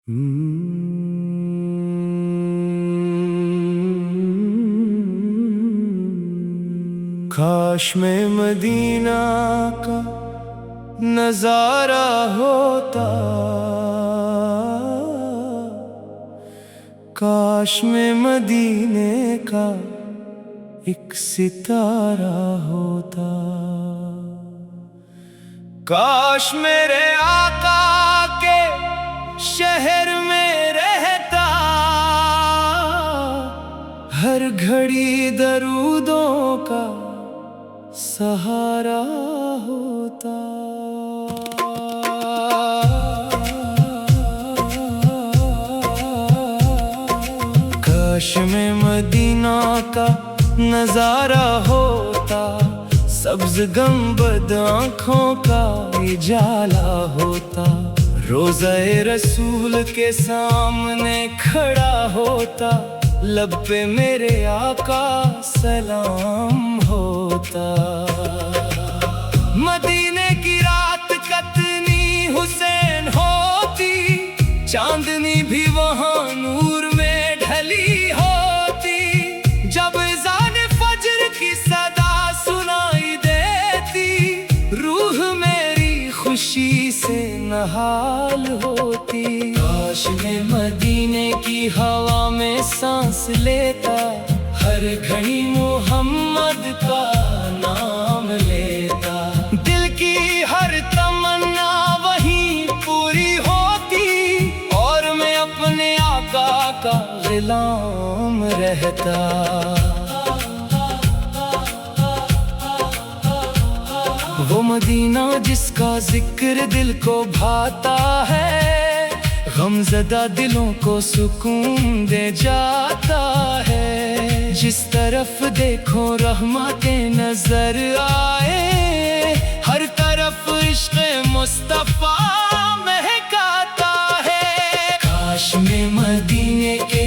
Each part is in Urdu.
کاش میں مدینہ کا نظارہ ہوتا، کاش میں مدینے کا ایک ستارہ ہوتا، کاش میرے آقا کے شہر میں رہتا، ہر گھڑی درودوں کا سہارا ہوتا۔ کاش میں مدینہ کا نظارہ ہوتا، سبز گنبد آنکھوں کا اجالا ہوتا، روضہ رسول کے سامنے کھڑا ہوتا، لب پہ میرے آقا سلام ہوتا۔ مدینے کی رات کتنی حسین ہوتی، چاندنی بھی وہاں نور میں ڈھلی ہوتی، جب اذان فجر کی صدا سنائی دیتی، روح میری خوشی سے نہال ہوتی۔ کاش میں مدینے کی ہوا میں سانس لیتا، ہر گھڑی محمد کا نام لیتا، دل کی ہر تمنا وہیں پوری ہوتی، اور میں اپنے آقا کا غلام رہتا۔ وہ مدینہ جس کا ذکر دل کو بھاتا ہے، غم زدہ دلوں کو سکون دے جاتا ہے، جس طرف دیکھو رحمتیں نظر آئے، ہر طرف عشق مصطفیٰ مہکاتا ہے۔ کاش میں مدینے کے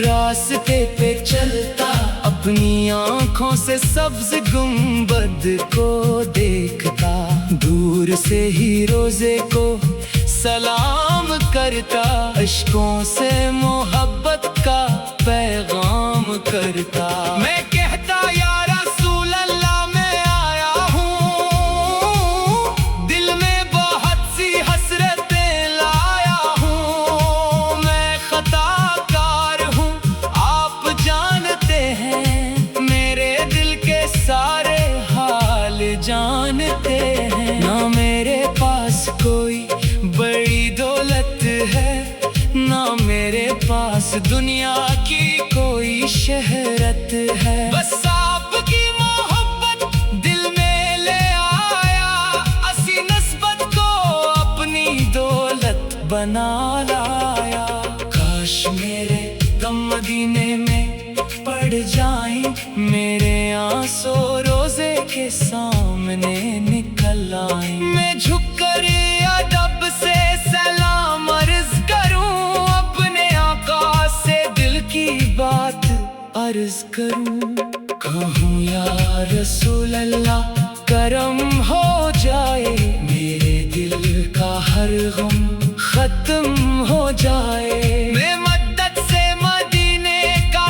راستے پہ چلتا، اپنی آنکھوں سے سبز گنبد کو دیکھتا، دور سے ہی روزے کو سلام کرتا، اشکوں سے محبت کا پیغام کرتا۔ میں کہتا یا رسول اللہ میں آیا ہوں، دل میں بہت سی حسرتیں لایا ہوں، میں خطا کار ہوں آپ جانتے ہیں، میرے دل کے سارے حال جانتے ہیں، نہ میرے پاس کوئی بڑی دولت ہے، نہ میرے پاس دنیا کی کوئی شہرت ہے، بس آپ کی محبت دل میں لے آیا، اسی نسبت کو اپنی دولت بنا لایا۔ کاش میرے غم مدینے میں پڑ جائیں، میرے آنسو روزے کے سامنے نکل آئیں، میں جھک کر ادب سے سلام عرض کروں، اپنے آقا سے دل کی بات عرض کروں، کہوں یا رسول اللہ کرم ہو جائے، میرے دل کا ہر غم ختم ہو جائے، میں مدد سے مدینے کا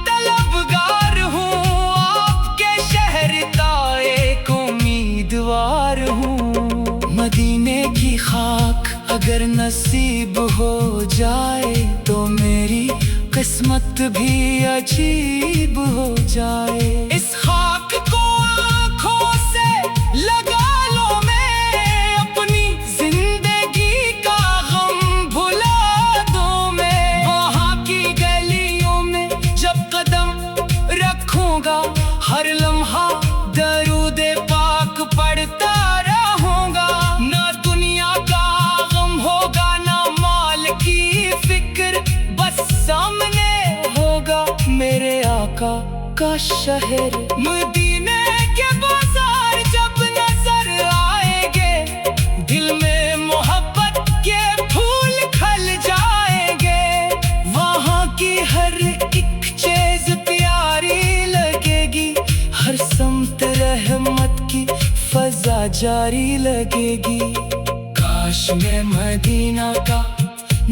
طلبگار ہوں، آپ کے شہر کا ایک امیدوار ہوں، مدینے کی خاک اگر نصیب ہو جائے، تو میری قسمت بھی عجیب ہو جائے، اس خاک کو آنکھوں سے لگا لو، میں اپنی زندگی کا غم بھلا دوں، میں وہاں کی گلیوں میں جب قدم رکھوں گا، ہر لمحہ درود پاک پڑھتا رہوں گا، نہ دنیا کا غم ہوگا نہ مال کی فکر، بس سامنے ہوگا میرے آقا کا شہر۔ مدینے کے بازار جب نظر آئیں گے، دل میں محبت کے پھول کھل جائیں گے، وہاں کی ہر ایک چیز پیاری لگے گی، ہر سمت رحمت کی فضا جاری لگے گی۔ کاش میں مدینہ کا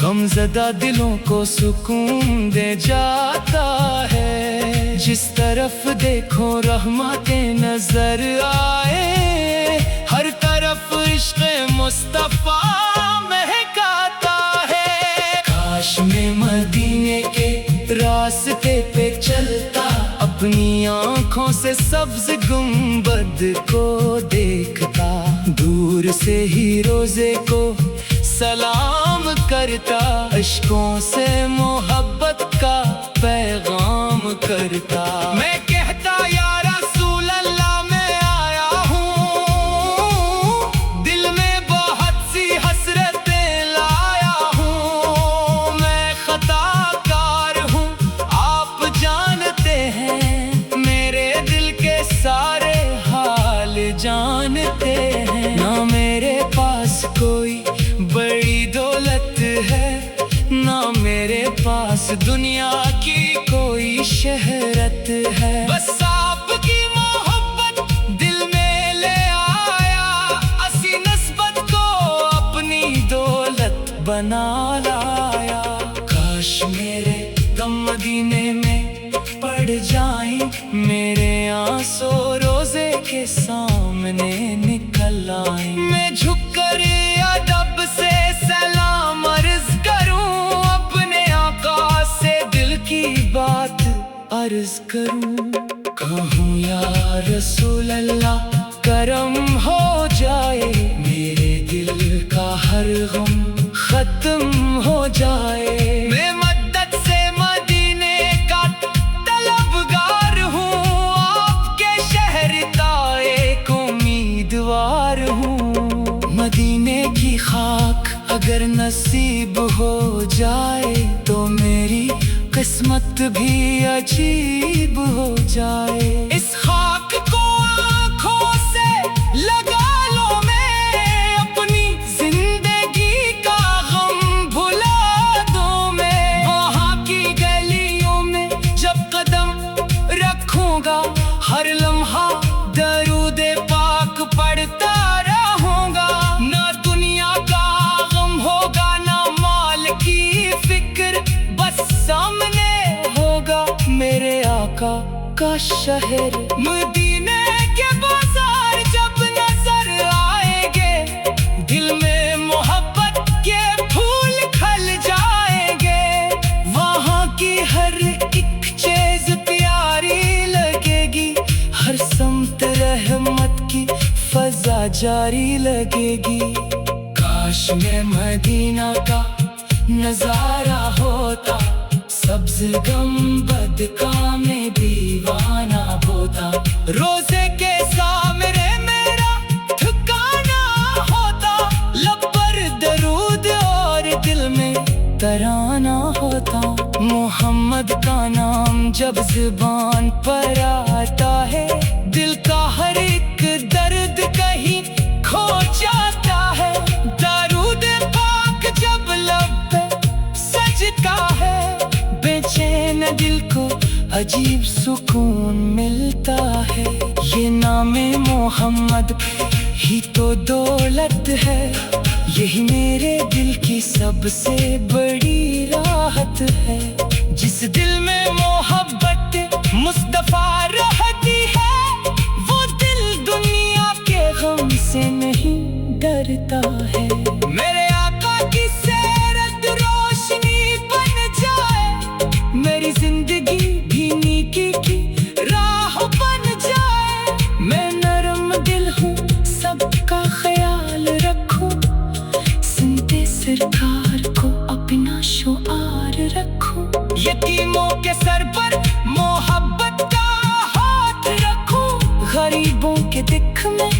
غمزدہ دلوں کو سکون دے جاتا ہے، جس طرف دیکھو رحمتیں نظر آئے، ہر طرف عشق مصطفیٰ مہکاتا ہے۔ کاش میں مدینے کے راستے پہ چلتا، اپنی آنکھوں سے سبز گنبد کو دیکھتا، دور سے ہی روزے کو سلام کرتا، اشکوں سے محبت کا پیغام کرتا۔ میں کہتا یا رسول اللہ میں آیا ہوں، دل میں بہت سی حسرتیں لایا ہوں، میں خطا کار ہوں آپ جانتے ہیں، میرے دل کے سارے حال جانتے ہیں، نہ میرے پاس کوئی بڑی دولت ہے، نہ میرے پاس دنیا کی کوئی شہرت ہے، بس آپ کی محبت دل میں لے آیا، اسی نسبت کو اپنی دولت بنا لایا۔ کاش میرے غم مدینے میں پڑ جائیں، میرے آنسو روزے کے سامنے نکل آئیں، میں جھک کر ادب سے سلام عرض کروں، اپنے آقا سے دل کی بات عرض کروں، کہوں یا رسول اللہ کرم ہو جائے، میرے دل کا ہر غم ختم ہو جائے، میں مدد سے مدینے کا طلبگار ہوں، آپ کے شہر کا ایک امیدوار ہوں، مدینے کی خاک اگر نصیب ہو جائے تو میری قسمت بھی عجیب ہو جائے، اس خاک کو آنکھوں سے لگا لو، میں اپنی زندگی کا غم بھلا دوں، میں وہاں کی گلیوں میں جب قدم رکھوں گا، ہر لمحہ درود پاک پڑھتا رہوں گا، نہ دنیا کا غم ہوگا نہ مال کی فکر، بس سامنے ہوگا میرے آقا کا شہر، مدینے کے بازار جب نظر آئیں گے، دل میں محبت کے پھول کھل جائیں گے، وہاں کی ہر ایک چیز پیاری لگے گی، ہر سمت رحمت کی فضا جاری لگے گی، کاش میں مدینہ کا نظارہ ہوتا، سبز گنبد کا میں دیوانہ ہوتا، روزے کے سامنے میرا ٹھکانہ ہوتا، لب پر درود اور دل میں ترانہ ہوتا، محمد کا نام جب زبان پر آتا ہے، دل کا ہر ایک درد کہیں کھو جاتا ہے، درود پاک جب لب پہ سجتا ہے، بے چین دل کو عجیب سکون ملتا ہے، یہ نام محمد ہی تو دولت ہے، یہی میرے دل کی سب سے بڑی راحت ہے، جس دل میں محبت مصطفیٰ رہتی ہے، وہ دل دنیا کے غم سے نہیں ڈرتا ہے، میرے آقا کی سیرت روشنی بن جائے، میری زندگی بھی نیکی کی راہ بن جائے، میں نرم دل ہوں سب کا خیال رکھوں، سنتے سرکار کو اپنا شعار رکھوں، یتیموں کے سر پر محبت کا ہاتھ رکھوں، غریبوں کے دکھ میں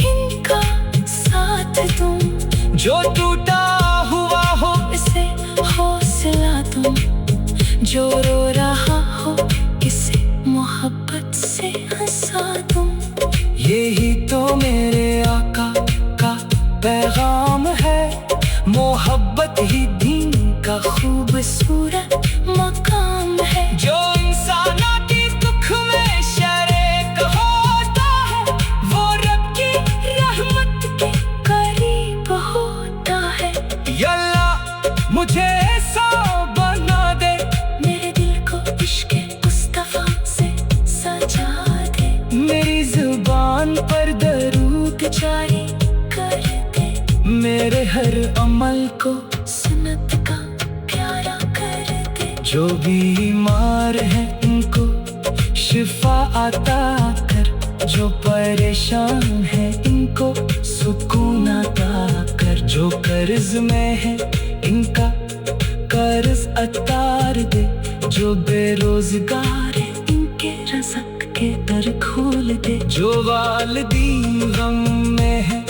ان کا ساتھ دوں، جو ٹوٹا ہوا ہو اسے حوصلہ دوں، جو رو رہا ہو اسے محبت سے ہنسا دوں، یہی تو میرے آقا کا پیغام ہے، محبت ہی دین کا خوبصورت مقام ہے، جو انساناتی دکھ میں شریک ہوتا ہے، وہ رب کی رحمت کے قریب ہوتا ہے، یا اللہ مجھے جو بیمار ہیں ان کو شفا عطا کر، جو پریشان ہیں ان کو سکون عطا کر، جو قرض میں ہے ان کا قرض اتار دے، جو بے روزگار ہے ان کے رزق کے در کھول دے، جو والدین غم میں ہے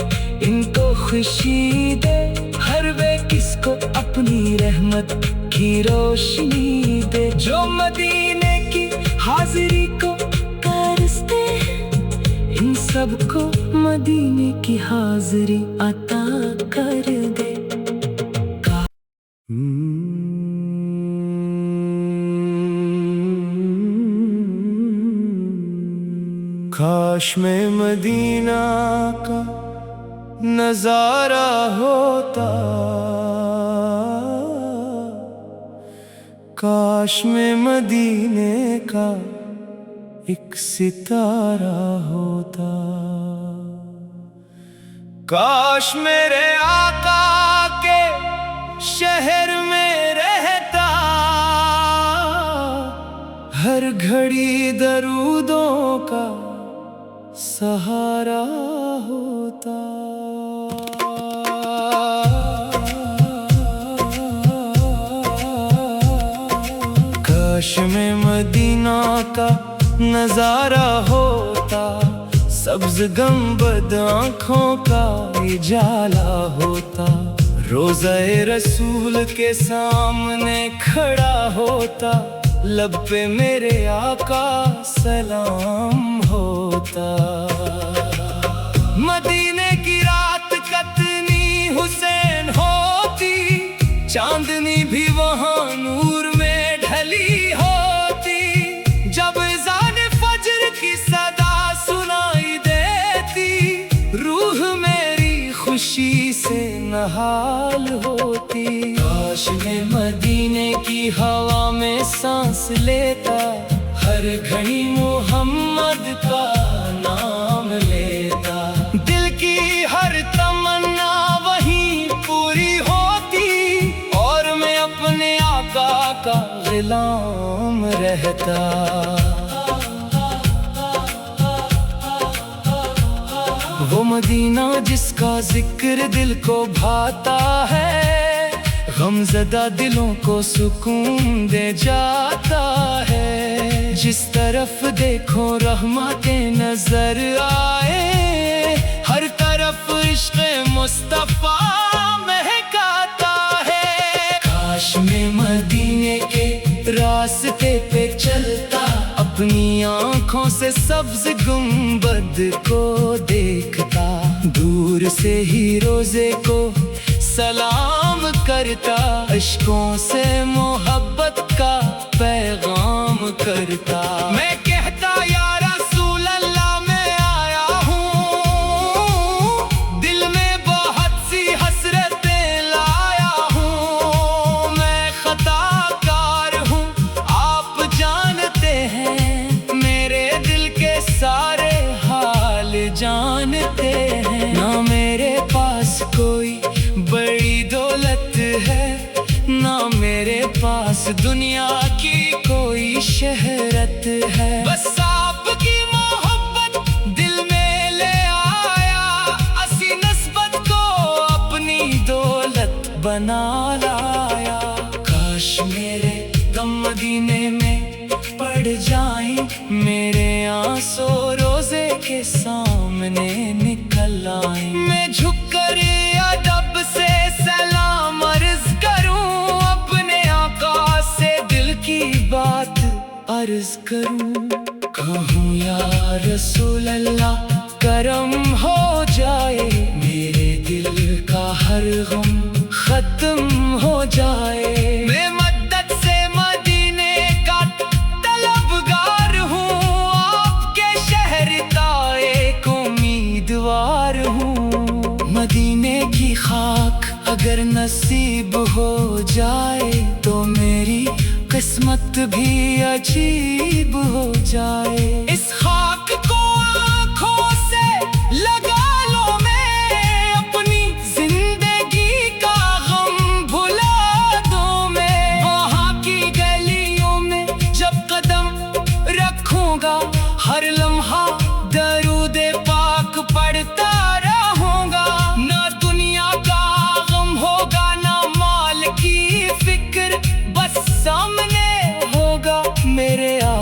ان کو خوشی دے، ہر وہ کس کو اپنی رحمت کی روشنی دے، جو مدینے کی حاضری کو ترستے ہیں ان سب کو مدینے کی حاضری عطا کر دے۔ کاش میں مدینہ کا نظارہ ہوتا، کاش میں مدینے کا ایک ستارہ ہوتا، کاش میرے آقا کے شہر میں رہتا، ہر گھڑی درودوں کا سہارا ہوتا۔ کاش میں مدینہ کا نظارہ ہوتا، سبز گنبد آنکھوں کا اجالا ہوتا، روضہ رسول کے سامنے کھڑا ہوتا، لب پہ میرے آقا سلام ہوتا۔ مدینے کی رات کتنی حسین ہوتی، چاندنی بھی وہاں نور میں ڈھلی ہوتی، جب اذان فجر کی صدا سنائی دیتی، روح میری خوشی سے نہال ہوتی۔ کاش میں مدینے کی ہوا میں سانس لیتا، ہر گھڑی محمد کا نام لیتا، دل کی ہر تمنا وہیں پوری ہوتی، اور میں اپنے آقا کا غلام رہتا۔ وہ مدینہ جس کا ذکر دل کو بھاتا ہے، غمزدہ دلوں کو سکون دے جاتا ہے، جس طرف دیکھو رحمتیں نظر آئے، ہر طرف عشق مصطفیٰ مہکاتا ہے۔ کاش میں مدینے کے راستے پہ چلتا، اپنی آنکھوں سے سبز گنبد کو دیکھتا، دور سے ہی روزے کو سلام کرتا، اشکوں سے محبت کا پیغام کرتا۔ میں کہتا یا رسول اللہ میں آیا ہوں، دل میں بہت سی حسرتیں لایا ہوں، میں خطا کار ہوں آپ جانتے ہیں، میرے دل کے سارے حال جانتے ہیں، نہ میرے پاس کوئی بڑی دولت ہے، نہ میرے پاس دنیا کی کوئی شہرت ہے، بس آپ کی محبت دل میں لے آیا، اسی نسبت کو اپنی دولت بنا لایا۔ کاش میرے غم مدینے میں پڑ جائیں، میرے آنسو روزے کے سامنے نکل آئیں، میں جھک کر ادب سے سلام عرض کروں، اپنے آقا سے دل کی بات عرض کروں، کہوں یا رسول اللہ کرم ہو جائے، میرے دل کا ہر غم ختم ہو جائے، میں مدد سے مدینے کا طلبگار ہوں، آپ کے شہر کا ایک امیدوار ہوں، مدینے کی خاک اگر نصیب ہو جائے تو میری قسمت بھی عجیب ہو جائے، اس خاک کو آنکھوں سے لگا لو، میں اپنی زندگی کا غم بھلا دوں، میں وہاں کی گلی